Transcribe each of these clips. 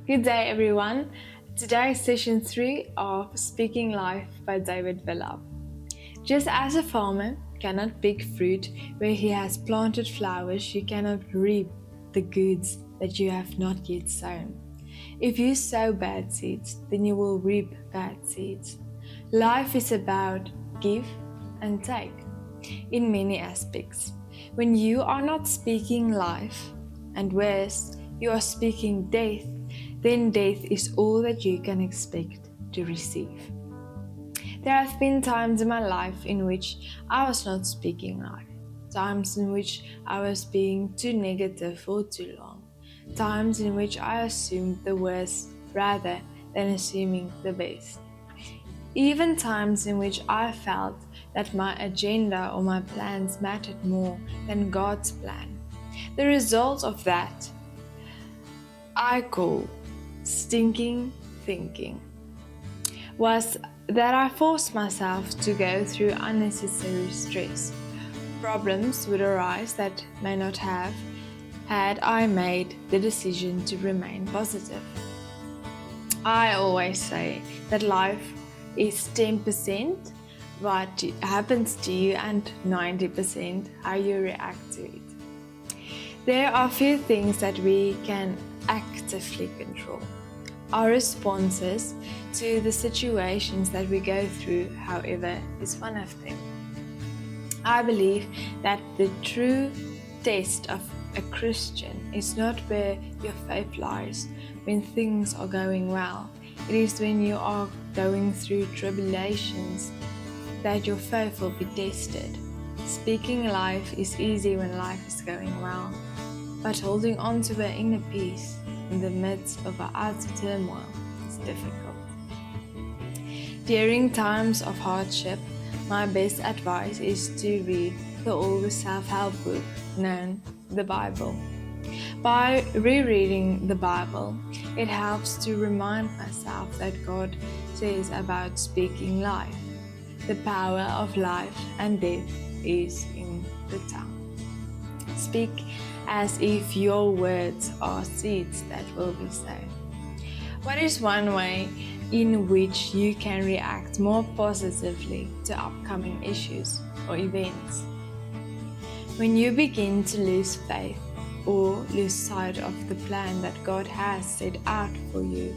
Good day, everyone. Today is session 3 of Speaking Life by David Villa. Just as a farmer cannot pick fruit where he has planted flowers, you cannot reap the goods that you have not yet sown. If you sow bad seeds, then you will reap bad seeds. Life is about give and take in many aspects. When you are not speaking life, and worse, you are speaking death, then death is all that you can expect to receive. There have been times in my life in which I was not speaking life, times in which I was being too negative for too long, times in which I assumed the worst rather than assuming the best. Even times in which I felt that my agenda or my plans mattered more than God's plan. The result of that I call stinking thinking was that I forced myself to go through unnecessary stress. Problems would arise that may not have had I made the decision to remain positive. I always say that life is 10% what happens to you and 90% how you react to it. There are few things that we can actively control. Our responses to the situations that we go through, however, is one of them. I believe that the true test of a Christian is not where your faith lies when things are going well. It is when you are going through tribulations that your faith will be tested. Speaking life is easy when life is going well, but holding on to the inner peace in the midst of our outer turmoil is difficult. During times of hardship, my best advice is to read the old self-help book known the Bible. By rereading the Bible, it helps to remind myself that God says about speaking life. The power of life and death is in the tongue. Speak as if your words are seeds that will be sown. What is one way in which you can react more positively to upcoming issues or events? When you begin to lose faith or lose sight of the plan that God has set out for you,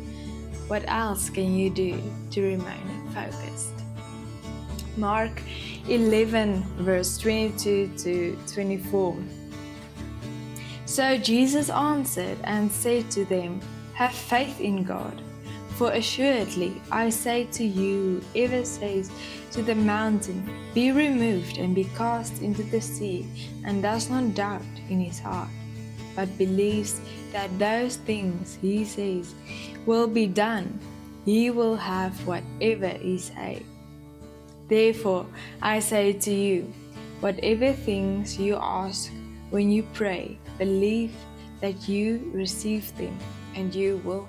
what else can you do to remain focused? Mark 11 verse 22 to 24. So Jesus answered and said to them, "Have faith in God. For assuredly I say to you, whoever says to the mountain, 'Be removed and be cast into the sea,' and does not doubt in his heart, but believes that those things he says will be done, he will have whatever he says. Therefore I say to you, whatever things you ask when you pray, believe that you receive them and you will